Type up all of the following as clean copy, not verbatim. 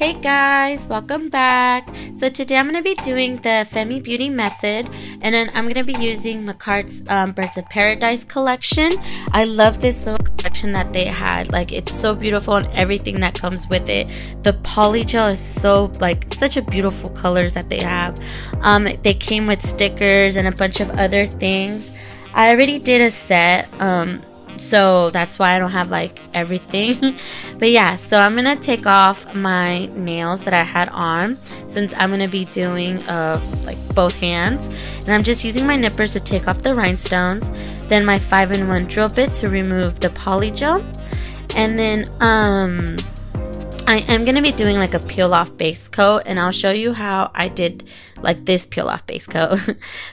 Hey guys, welcome back. So today I'm going to be doing the Femi Beauty method, and then I'm going to be using Makartt's Birds of Paradise collection. I love this little collection that they had. Like, it's so beautiful and everything that comes with it. The polygel is so, like, such a beautiful colors that they have. They came with stickers and a bunch of other things. I already did a set, so that's why I don't have like everything. But yeah, so I'm gonna take off my nails that I had on, since I'm gonna be doing like both hands, and I'm just using my nippers to take off the rhinestones, then my 5-in-1 drill bit to remove the polygel, and then I am going to be doing like a peel off base coat, and I'll show you how I did like this peel off base coat.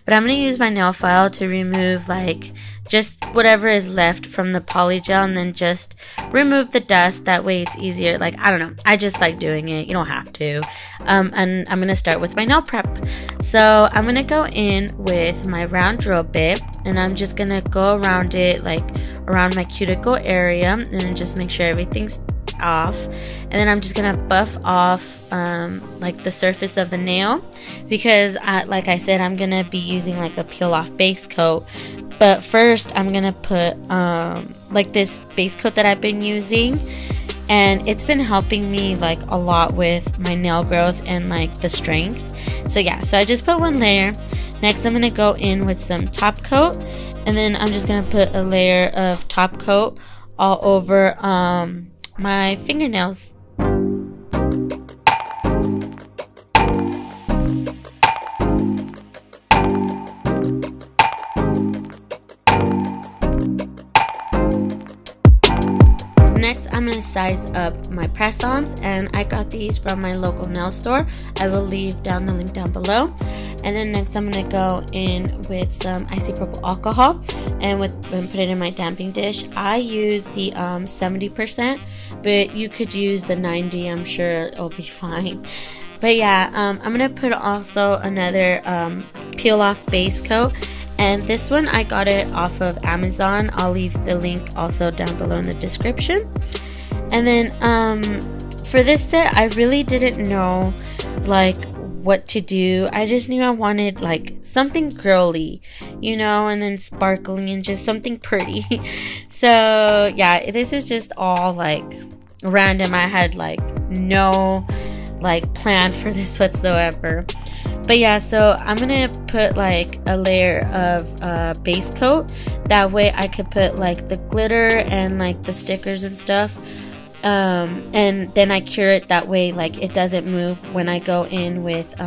But I'm going to use my nail file to remove like just whatever is left from the polygel, and then just remove the dust. That way it's easier. Like, I don't know, I just like doing it. You don't have to. And I'm going to start with my nail prep. So I'm going to go in with my round drill bit, and I'm just going to go around it, like around my cuticle area, and then just make sure everything's off. And then I'm just gonna buff off like the surface of the nail, because like I said, I'm gonna be using like a peel off base coat. But first I'm gonna put like this base coat that I've been using, and it's been helping me like a lot with my nail growth and like the strength. So yeah, so I just put one layer. Next I'm gonna go in with some top coat, and then I'm just gonna put a layer of top coat all over my fingernails. Next, I'm going to size up my press-ons, and I got these from my local nail store. I will leave down the link down below. And then next, I'm going to go in with some icy purple alcohol and put it in my damping dish. I use the 70%, but you could use the 90. I'm sure it'll be fine. But yeah, I'm going to put also another peel off base coat. And this one, I got it off of Amazon. I'll leave the link also down below in the description. And then for this set, I really didn't know like what to do. I just knew I wanted like something girly, you know, and then sparkling and just something pretty. So yeah, this is just all like random. I had like no like plan for this whatsoever. But yeah, so I'm gonna put like a layer of base coat. That way I could put like the glitter and like the stickers and stuff. And then I cure it that way, like it doesn't move when I go in with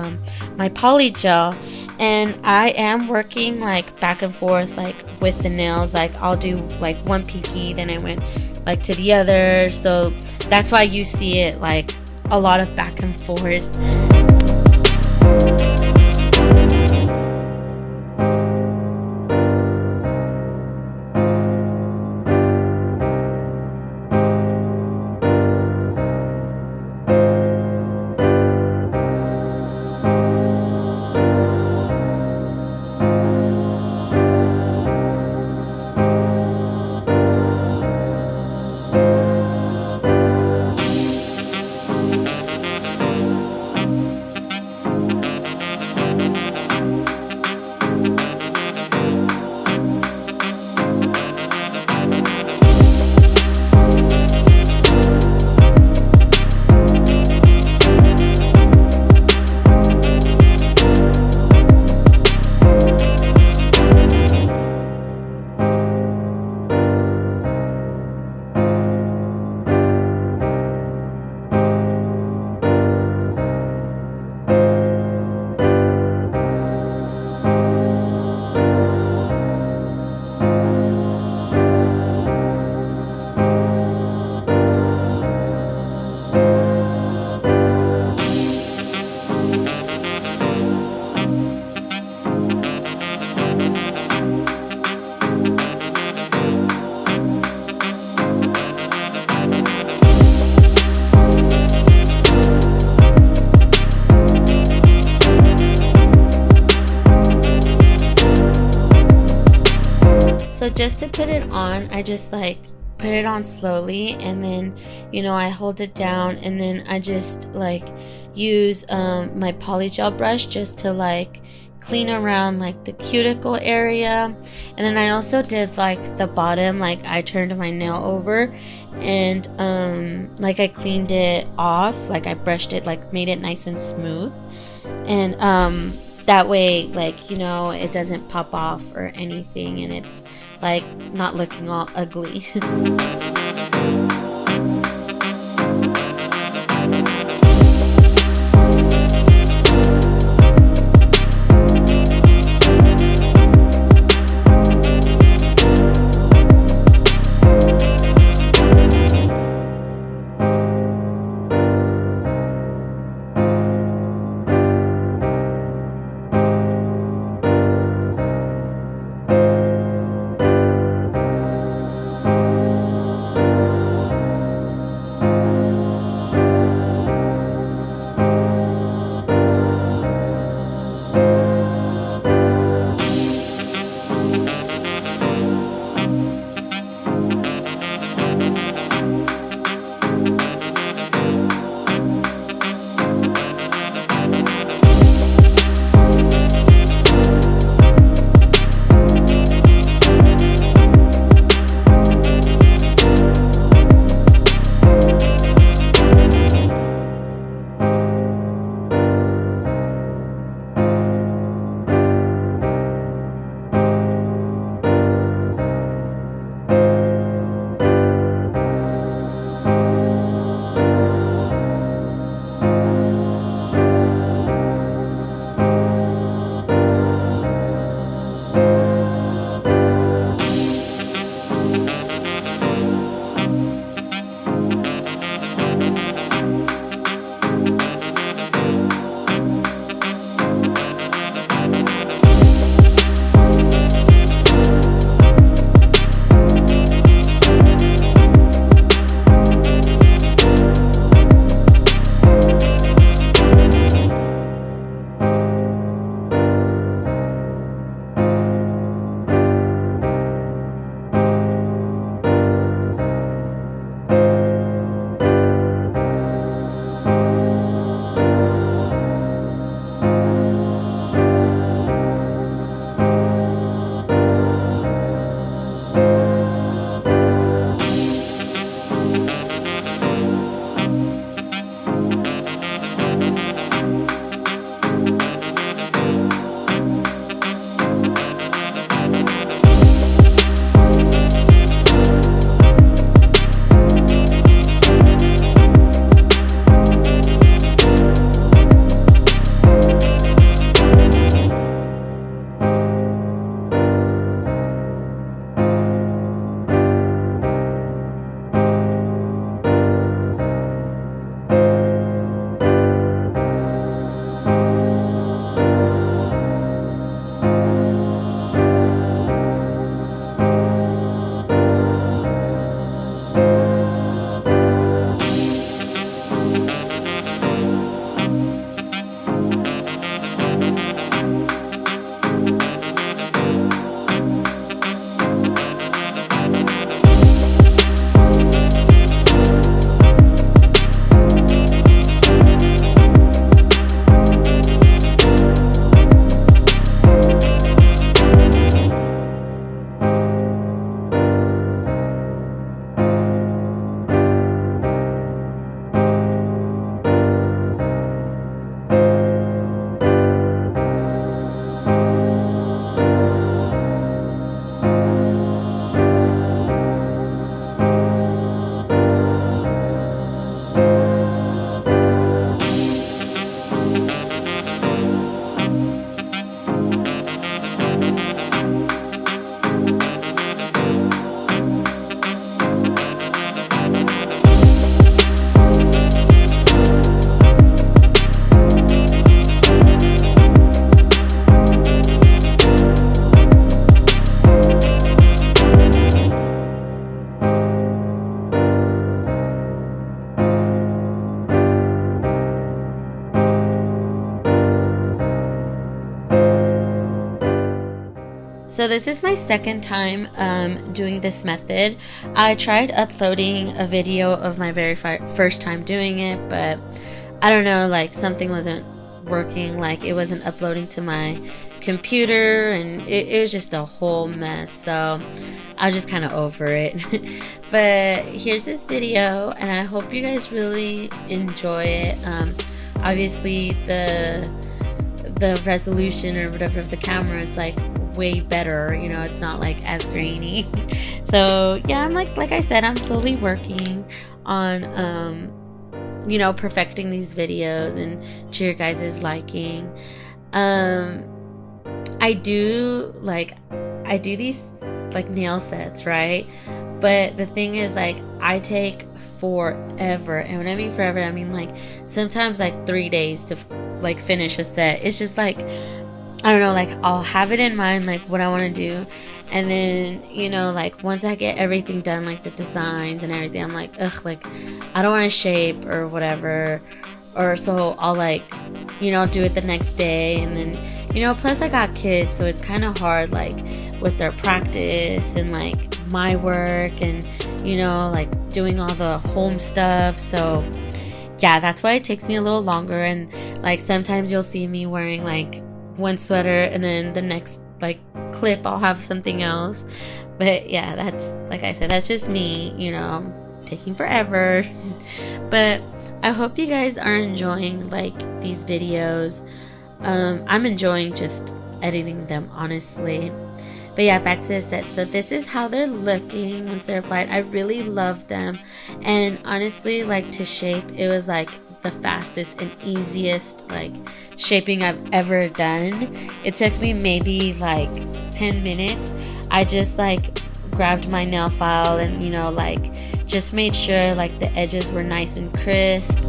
my polygel. And I am working like back and forth like with the nails. Like I'll do like one peaky, then I went like to the other. So that's why you see it like a lot of back and forth. So just to put it on, I just like put it on slowly, and then, you know, I hold it down, and then I just like use my polygel brush just to like clean around like the cuticle area. And then I also did like the bottom, like I turned my nail over and like I cleaned it off, like I brushed it, like made it nice and smooth, and that way, like, you know, it doesn't pop off or anything, and it's like not looking all ugly. So this is my second time doing this method. I tried uploading a video of my very first time doing it, but I don't know, like something wasn't working, like it wasn't uploading to my computer, and it was just a whole mess. So I was just kind of over it. But here's this video, and I hope you guys really enjoy it. Obviously the resolution or whatever of the camera, it's like way better, you know, it's not like as grainy. So yeah, I'm like I said, I'm slowly working on you know, perfecting these videos and to your guys' liking. I do these like nail sets, right? But the thing is, like, I take forever, and when I mean forever, I mean like sometimes like 3 days to like finish a set. It's just like, I don't know, like I'll have it in mind, like what I want to do, and then, you know, like once I get everything done, like the designs and everything, I'm like, ugh, like I don't want to shape or whatever, or so I'll like, you know, do it the next day. And then, you know, plus I got kids, so it's kind of hard, like with their practice and like my work and, you know, like doing all the home stuff. So yeah, that's why it takes me a little longer. And like sometimes you'll see me wearing like one sweater, and then the next like clip I'll have something else. But yeah, that's, like I said, that's just me, you know, taking forever. But I hope you guys are enjoying like these videos. I'm enjoying just editing them, honestly. But yeah, back to the set. So this is how they're looking once they're applied. I really love them, and honestly, like to shape, it was like the fastest and easiest like shaping I've ever done. It took me maybe like 10 minutes. I just like grabbed my nail file and, you know, like just made sure like the edges were nice and crisp.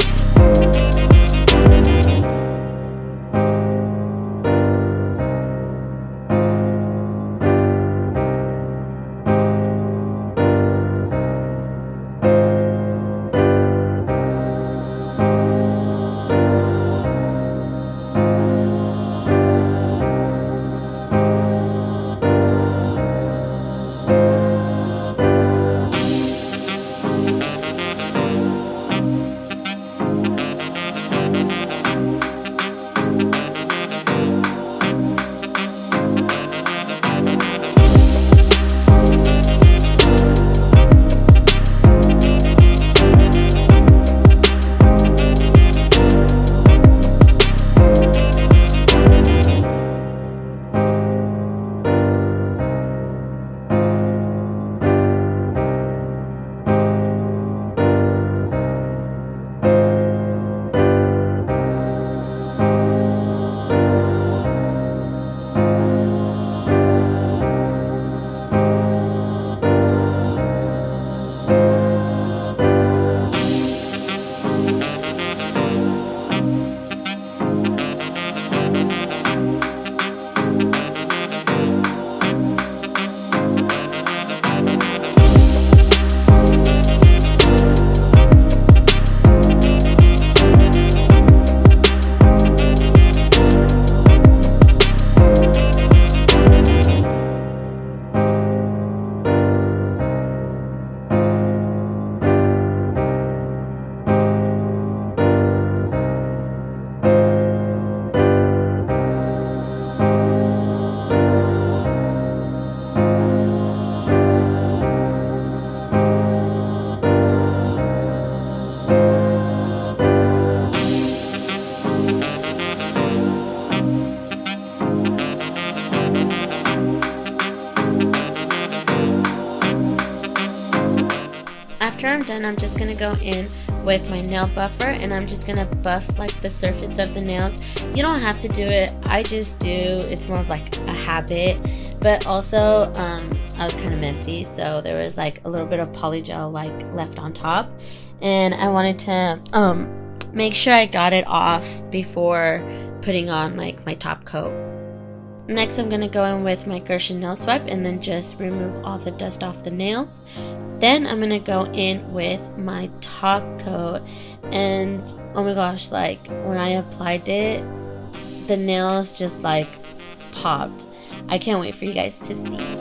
After I'm done, I'm just gonna go in with my nail buffer, and I'm just gonna buff like the surface of the nails. You don't have to do it, I just do. It's more of like a habit. But also I was kind of messy, so there was like a little bit of polygel like left on top, and I wanted to make sure I got it off before putting on like my top coat. Next, I'm gonna go in with my Gershon nail swipe and then just remove all the dust off the nails. Then I'm gonna go in with my top coat, and oh my gosh, like when I applied it, the nails just like popped. I can't wait for you guys to see.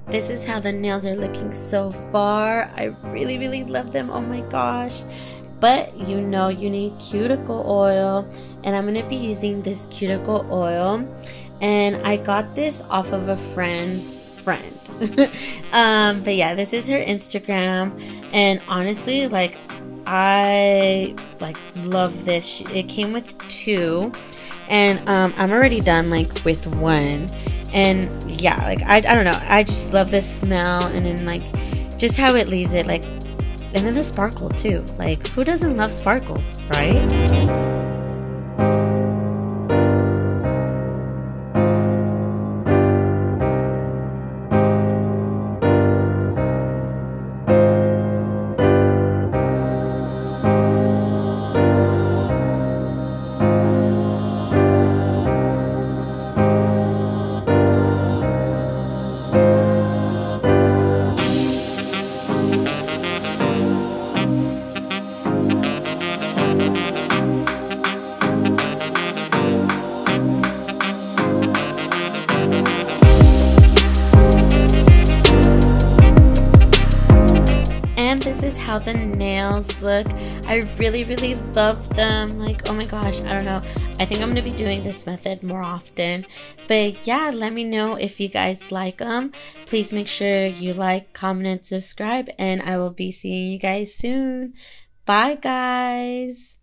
This is how the nails are looking so far. I really love them. Oh my gosh. But you know you need cuticle oil, and I'm going to be using this cuticle oil, and I got this off of a friend's friend. But yeah, this is her Instagram, and honestly, like, I love this. It came with 2, and I'm already done like with 1. And yeah, like I don't know, I just love this smell, and then like just how it leaves it, like, and then the sparkle too. Like, who doesn't love sparkle, right? And this is how the nails look. I really love them. Like, oh my gosh, I don't know. I think I'm going to be doing this method more often. But yeah, let me know if you guys like them. Please make sure you like, comment, and subscribe. And I will be seeing you guys soon. Bye, guys.